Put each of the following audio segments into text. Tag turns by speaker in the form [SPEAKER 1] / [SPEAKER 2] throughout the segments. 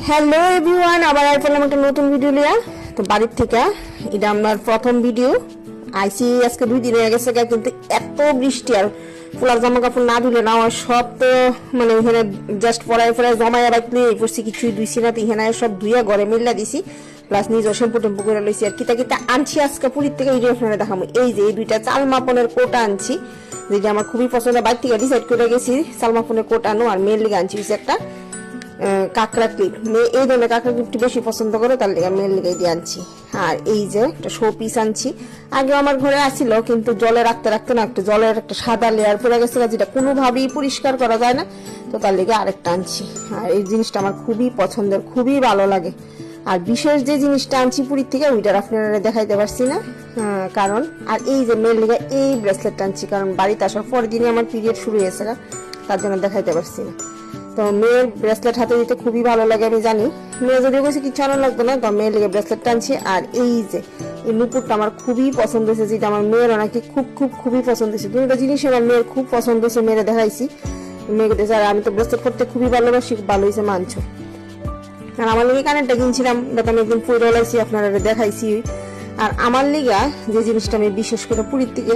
[SPEAKER 1] Hello everyone, আবার আসলাম একটা নতুন ভিডিও নিয়ে। তো বাড়ির থেকে এটা আমার প্রথম ভিডিও আইসি। আজকে 2 দিন হয়ে গেছে, কিন্তু এত বৃষ্টি আর ফুলার জামা কাপড় না ধুলে না আমার সব তো মানে এখানে জাস্ট পড়ায় জমায় রাখলে পড়ছি, কিছুই ধুইছি না। তো এখানে সব ধুইয়া ঘরে মিল্লা দিছি, প্লাস নিজের শ্যাম্পু টেম্পু করে লইছি। আর কিতা কিতা আনছি আজকে পুরীর থেকে ভিডিও আপনারা দেখাবো। এই যে এই 2টা চাল মাপনের কোটা আনছি, যেটা আমার খুবই পছন্দ। বাইর থেকে ডিসাইড করে গেছি চাল মাপনের কোটা আনো। আর মেয়ের লিগে আনছি একটা কাঁকড়া ক্লিপ। মেয়ে এই ধরনের কাঁকড়া ক্লিপটি বেশি পছন্দ করে, তার লেগে মেয়ের লেগে দিয়ে আনছি। আর এই যে একটা শো পিস আনছি, আগে আমার ঘরে আসছিল, কিন্তু জলে রাখতে রাখতে না একটু জলের একটা সাদা লেয়ার পড়ে গেছে, যেটা কোনোভাবেই পরিষ্কার করা যায় না। তো তার লেগে আরেকটা আনছি। আর এই জিনিসটা আমার খুবই পছন্দের, খুবই ভালো লাগে। আর বিশেষ যে জিনিসটা আনছি পুরীর থেকে, ওইটার আপনারা দেখাইতে পারছি না কারণ। আর এই যে মেয়ের লেগে এই ব্রেসলেটটা আনছি, কারণ বাড়িতে আসার পরের দিনই আমার পিরিয়ড শুরু হয়েছে, তার জন্য দেখাইতে পারছি না। তো মেয়ের ব্রেসলেট হাতে দিতে খুবই ভালো লাগে, আমি জানি। মেয়ে যদিও কিছু কিছু আনা লাগতো না, তো মেয়ের লেগে ব্রেসলেটটা আনছি। আর এই যে এই নুপুরটা আমার খুবই পছন্দ হয়েছে, যেটা আমার মেয়ের নাকি খুবই পছন্দ হয়েছে। দুটো জিনিস আমার মেয়ের খুব পছন্দ হয়েছে, মেয়েরা দেখাইছি। মেয়েকে দেখে আর আমি তো ব্রেসলেট করতে খুবই ভালোবাসি, ভালো হয়েছে মানছো। আর আমার লিগে কানেরটা কিনছিলাম, যাতে আমি একদিন পুরো লাইছি, আপনারা দেখাইছি। আর আমার লিগা যে জিনিসটা আমি বিশেষ করে পুরীর থেকে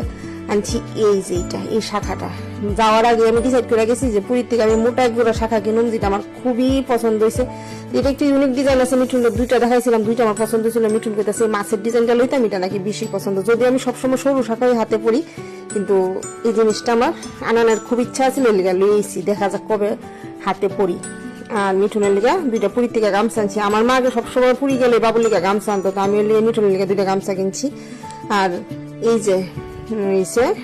[SPEAKER 1] আনছি, এই যে এই শাখাটা। যাওয়ার আগে আমি ডিসাইড করে গেছি যে পুরীর থেকে আমি মোটা এক জোড়া শাখা কিনুম, যেটা আমার খুবই পছন্দ হয়েছে। এটা একটু ইউনিক ডিজাইন আছে। মিঠুনের 2টা দেখাইছিলাম, 2টা আমার পছন্দ ছিল। মিঠুন কইতাছে মাছের ডিজাইনটা লইতাম, এটা নাকি বেশি পছন্দ। যদি আমি সবসময় সরু শাখাই হাতে পড়ি, কিন্তু এই জিনিসটা আমার আনানোর খুব ইচ্ছা আছে, লিগা লইছি। দেখা যাক কবে হাতে পড়ি। আর মিঠুনের লিগা 2টা পুরীর থেকে গামছা আনছি। আমার মা আগে সবসময় পুরী গেলে বাবুর লিগা গামছা আনতো, তো আমি মিঠুনের লিগা 2টা গামছা কিনছি। আর এই যে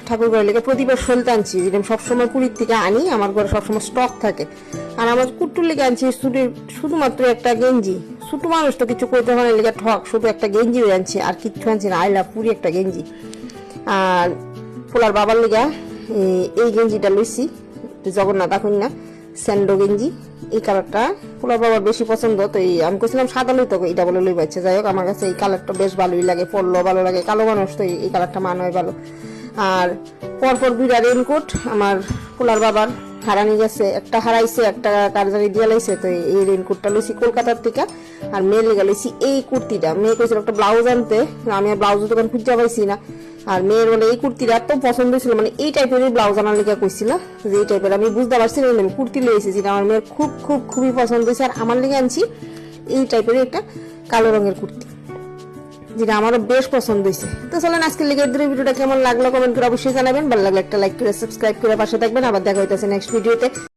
[SPEAKER 1] ঠাকুর ঘরের লেগে প্রদীপের সলতে আনছি, যেটা সবসময় পুরীর থেকে আনি, আমার ঘরে সবসময় স্টক থাকে। আর আমার কুট্টুর লেগে আনছি শুধুমাত্র একটা গেঞ্জি। ছোট মানুষ তো কিছু করতে হয় না, লেগে ঠক, শুধু একটা গেঞ্জি আনছি, আর কিচ্ছু আনছি না। আইলা পুরি একটা গেঞ্জি। আর পোলার বাবার লেগা এই গেঞ্জিটা লইছি, জগন্নাথ এখন না স্যান্ডো গেঞ্জি। এই কালারটা পোলার বাবার বেশি পছন্দ, তো আমি কইছিলাম সাদা লইতো, এটা বলে লই পাচ্ছে। যাই হোক, আমার কাছে এই কালারটা বেশ ভালোই লাগে, পরলেও ভালো লাগে। কালো মানুষ তো এই কালারটা মানয় ভালো। আর পরপর 2টা রেনকোট আমার পোলার বাবার হারানি গেছে, একটা হারাইছে, একটা কারজারি দিয়ে লাইছে। তো এই রেনকোটটা লইছি কলকাতার থেকে। আর মেয়ের লেগে লইছি এই কুর্তিটা। মেয়ে কইছিল একটা ব্লাউজ আনতে, আমি আর ব্লাউজ দোকান খুঁজে পাইছি না। আর মেয়ের বলে এই কুর্তিটা এত পছন্দ ছিল, মানে এই টাইপের ব্লাউজ আনার লেগে কইছিল, যে এই টাইপের। আমি বুঝতে পারছি না, আমি কুর্তি লইছি, যেটা আমার মেয়ের খুবই পছন্দ হয়েছে। আর আমার লেগে আনছি এই টাইপের একটা কালো রঙের কুর্তি, যেটা আমারও বেশ পছন্দ হয়েছে। তো চলেন আজকের লিগের ভিডিওটা কেমন লাগলো কমেন্ট করে অবশ্যই জানাবেন। ভালো লাগলে একটা লাইক করে সাবস্ক্রাইব করে পাশে থাকবেন। আবার দেখা হইতেছে নেক্সট ভিডিওতে।